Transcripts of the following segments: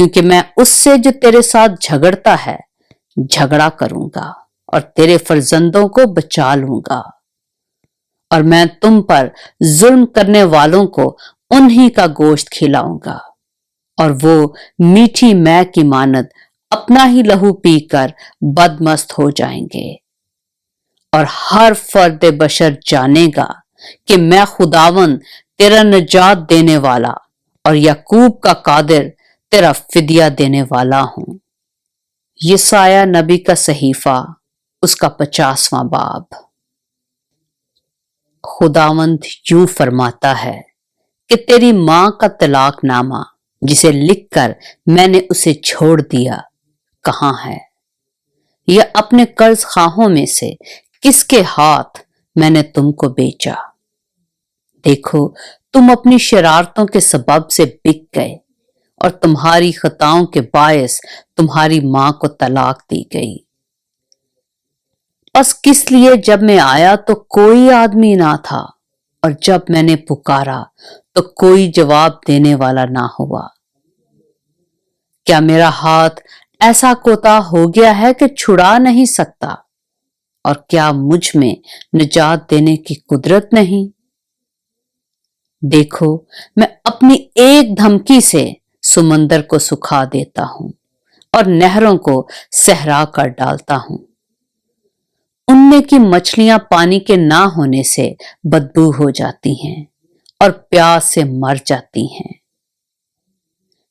کیونکہ میں اس سے جو تیرے ساتھ جھگڑتا ہے جھگڑا کروں گا اور تیرے فرزندوں کو بچا لوں گا، اور میں تم پر ظلم کرنے والوں کو انہی کا گوشت کھلاؤں گا، اور وہ میٹھی مے کی مانند اپنا ہی لہو پی کر بدمست ہو جائیں گے، اور ہر فرد بشر جانے گا کہ میں خداوند تیرا نجات دینے والا اور یعقوب کا قادر تیرا فدیہ دینے والا ہوں۔ یسایہ نبی کا صحیفہ، اس کا 50واں باب۔ خداوند یوں فرماتا ہے کہ تیری ماں کا طلاق نامہ جسے لکھ کر میں نے اسے چھوڑ دیا کہاں ہے؟ یا اپنے قرض خواہوں میں سے کس کے ہاتھ میں نے تم کو بیچا؟ دیکھو تم اپنی شرارتوں کے سبب سے بک گئے، اور تمہاری خطاؤں کے باعث تمہاری ماں کو طلاق دی گئی۔ بس کس لیے جب میں آیا تو کوئی آدمی نہ تھا، اور جب میں نے پکارا تو کوئی جواب دینے والا نہ ہوا؟ کیا میرا ہاتھ ایسا کوتاہ ہو گیا ہے کہ چھڑا نہیں سکتا، اور کیا مجھ میں نجات دینے کی قدرت نہیں؟ دیکھو میں اپنی ایک دھمکی سے سمندر کو سکھا دیتا ہوں اور نہروں کو صحرا کر ڈالتا ہوں۔ ان میں کی مچھلیاں پانی کے نہ ہونے سے بدبو ہو جاتی ہیں اور پیاس سے مر جاتی ہیں۔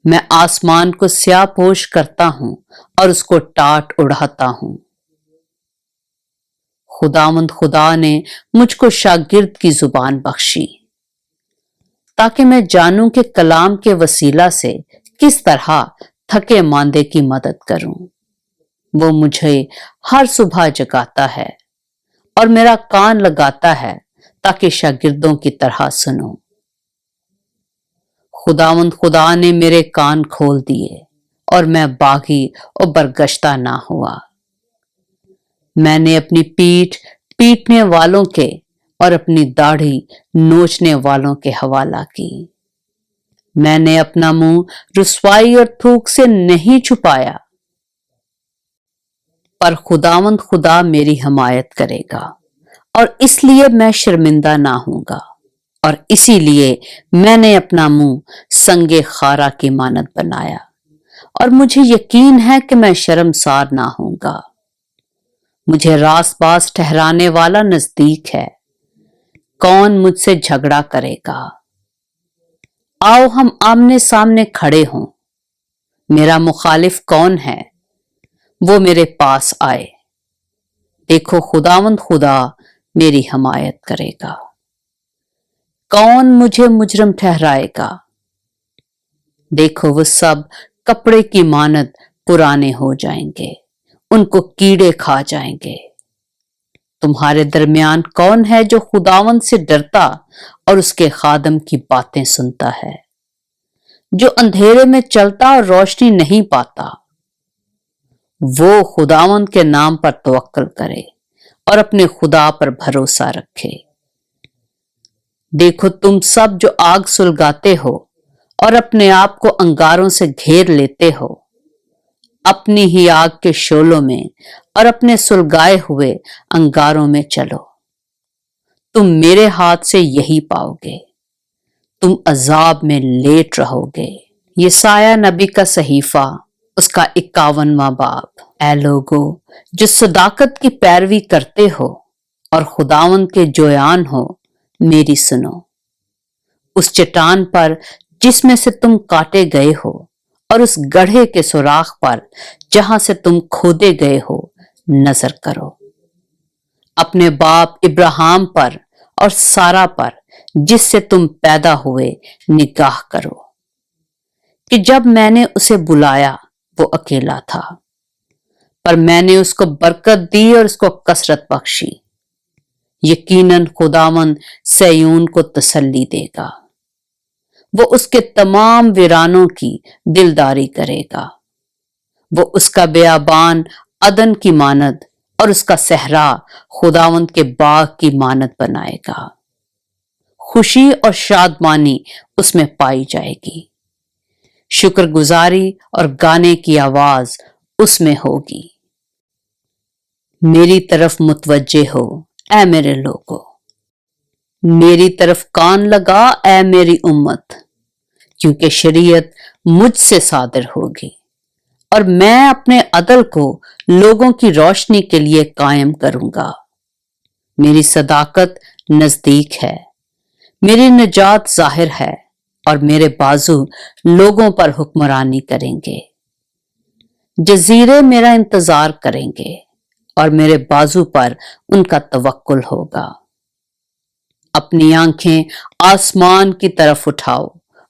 میں آسمان کو سیاہ پوش کرتا ہوں اور اس کو ٹاٹ اڑاتا ہوں۔ خداوند خدا نے مجھ کو شاگرد کی زبان بخشی تاکہ میں جانوں کہ کلام کے وسیلہ سے کس طرح تھکے ماندے کی مدد کروں۔ وہ مجھے ہر صبح جگاتا ہے اور میرا کان لگاتا ہے تاکہ شاگردوں کی طرح سنوں۔ خداوند خدا نے میرے کان کھول دیے اور میں باغی اور برگشتہ نہ ہوا۔ میں نے اپنی پیٹھ پیٹنے والوں کے اور اپنی داڑھی نوچنے والوں کے حوالہ کی۔ میں نے اپنا منہ رسوائی اور تھوک سے نہیں چھپایا، پر خداوند خدا میری حمایت کرے گا، اور اس لیے میں شرمندہ نہ ہوں گا، اور اسی لیے میں نے اپنا منہ سنگ خارا کی مانند بنایا، اور مجھے یقین ہے کہ میں شرمسار نہ ہوں گا۔ مجھے راست باز ٹھہرانے والا نزدیک ہے، کون مجھ سے جھگڑا کرے گا؟ آؤ ہم آمنے سامنے کھڑے ہوں، میرا مخالف کون ہے؟ وہ میرے پاس آئے۔ دیکھو خداوند خدا میری حمایت کرے گا، کون مجھے مجرم ٹھہرائے گا؟ دیکھو وہ سب کپڑے کی مانند پرانے ہو جائیں گے، ان کو کیڑے کھا جائیں گے۔ تمہارے درمیان کون ہے جو خداوند سے ڈرتا اور اس کے خادم کی باتیں سنتا ہے، جو اندھیرے میں چلتا اور روشنی نہیں پاتا؟ وہ خداوند کے نام پر توکل کرے اور اپنے خدا پر بھروسہ رکھے۔ دیکھو تم سب جو آگ سلگاتے ہو اور اپنے آپ کو انگاروں سے گھیر لیتے ہو، اپنی ہی آگ کے شعلوں میں اور اپنے سلگائے ہوئے انگاروں میں چلو۔ تم میرے ہاتھ سے یہی پاؤ گے، تم عذاب میں لیٹ رہو گے۔ یسایہ نبی کا صحیفہ، اس کا 51واں باب۔ اے لوگو جو صداقت کی پیروی کرتے ہو اور خداوند کے جویان ہو، میری سنو۔ اس چٹان پر جس میں سے تم کاٹے گئے ہو، اور اس گڑھے کے سوراخ پر جہاں سے تم کھودے گئے ہو نظر کرو۔ اپنے باپ ابراہیم پر اور سارا پر جس سے تم پیدا ہوئے نگاہ کرو، کہ جب میں نے اسے بلایا وہ اکیلا تھا، پر میں نے اس کو برکت دی اور اس کو کثرت بخشی۔ یقیناً خداوند سیون کو تسلی دے گا، وہ اس کے تمام ویرانوں کی دلداری کرے گا۔ وہ اس کا بیابان عدن کی مانند اور اس کا صحرا خداوند کے باغ کی مانند بنائے گا۔ خوشی اور شادمانی اس میں پائی جائے گی، شکر گزاری اور گانے کی آواز اس میں ہوگی۔ میری طرف متوجہ ہو اے میرے لوگو، میری طرف کان لگا اے میری امت، کیونکہ شریعت مجھ سے صادر ہوگی اور میں اپنے عدل کو لوگوں کی روشنی کے لیے قائم کروں گا۔ میری صداقت نزدیک ہے، میری نجات ظاہر ہے اور میرے بازو لوگوں پر حکمرانی کریں گے۔ جزیرے میرا انتظار کریں گے اور میرے بازو پر ان کا توکل ہوگا۔ اپنی آنکھیں آسمان کی طرف اٹھاؤ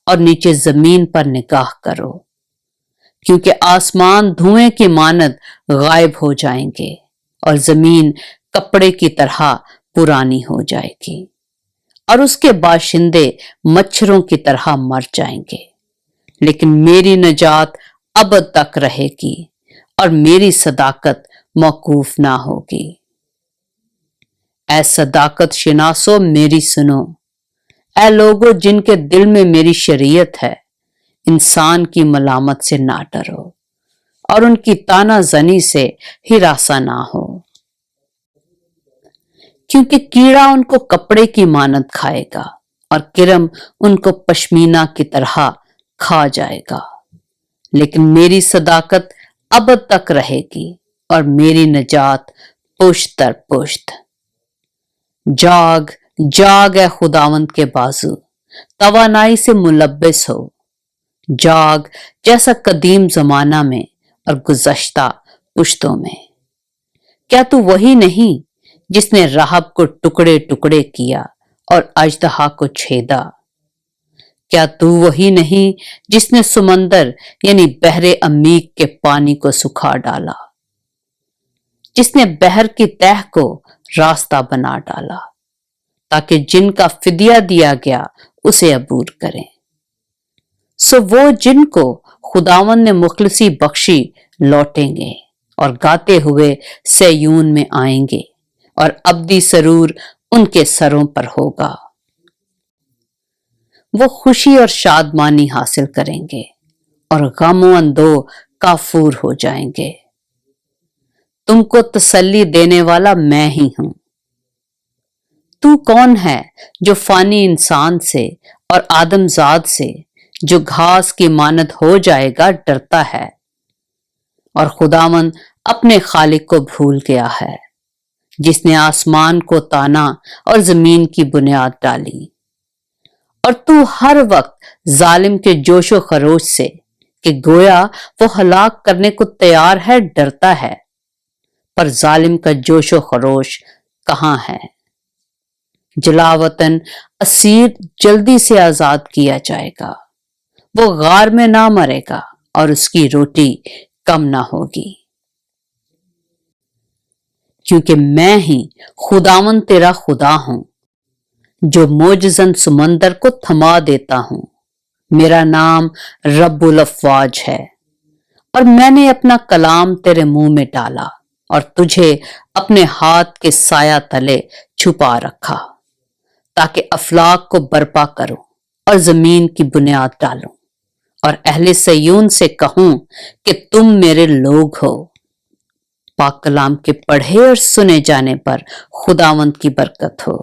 اور نیچے زمین پر نگاہ کرو، کیونکہ آسمان دھوئیں کی مانند غائب ہو جائیں گے اور زمین کپڑے کی طرح پرانی ہو جائے گی، اور اس کے باشندے مچھروں کی طرح مر جائیں گے، لیکن میری نجات ابد تک رہے گی اور میری صداقت موقوف نہ ہوگی۔ اے صداقت شناسو میری سنو، اے لوگو جن کے دل میں میری شریعت ہے، انسان کی ملامت سے نہ ڈرو اور ان کی طعنہ زنی سے ہراساں نہ ہو، کیونکہ کیڑا ان کو کپڑے کی مانند کھائے گا اور کرم ان کو پشمینہ کی طرح کھا جائے گا، لیکن میری صداقت ابد تک رہے گی اور میری نجات پشت در پشت۔ جاگ جاگ اے خداوند کے بازو، توانائی سے ملبس ہو، جاگ جیسا قدیم زمانہ میں اور گزشتہ پشتوں میں۔ کیا تو وہی نہیں جس نے رہب کو ٹکڑے ٹکڑے کیا اور اژدہا کو چھیدا؟ کیا تو وہی نہیں جس نے سمندر یعنی بحر عمیق کے پانی کو سکھا ڈالا، جس نے بحر کی تہ کو راستہ بنا ڈالا تاکہ جن کا فدیہ دیا گیا اسے عبور کریں؟ سو وہ جن کو خداوند نے مخلصی بخشی لوٹیں گے اور گاتے ہوئے سیون میں آئیں گے اور ابدی سرور ان کے سروں پر ہوگا۔ وہ خوشی اور شادمانی حاصل کریں گے اور غم و اندو کافور ہو جائیں گے۔ تم کو تسلی دینے والا میں ہی ہوں۔ تو کون ہے جو فانی انسان سے اور آدم زاد سے جو گھاس کی مانند ہو جائے گا ڈرتا ہے؟ اور خداوند اپنے خالق کو بھول گیا ہے، جس نے آسمان کو تانا اور زمین کی بنیاد ڈالی۔ اور تو ہر وقت ظالم کے جوش و خروش سے کہ گویا وہ ہلاک کرنے کو تیار ہے ڈرتا ہے، پر ظالم کا جوش و خروش کہاں ہے؟ جلاوطن اسیر جلدی سے آزاد کیا جائے گا، وہ غار میں نہ مرے گا اور اس کی روٹی کم نہ ہوگی، کیونکہ میں ہی خداوند تیرا خدا ہوں جو معجزاً سمندر کو تھما دیتا ہوں۔ میرا نام رب الافواج ہے، اور میں نے اپنا کلام تیرے منہ میں ڈالا اور تجھے اپنے ہاتھ کے سایہ تلے چھپا رکھا، تاکہ افلاک کو برپا کروں اور زمین کی بنیاد ڈالوں اور اہل سیون سے کہوں کہ تم میرے لوگ ہو۔ پاک کلام کے پڑھے اور سنے جانے پر خداوند کی برکت ہو۔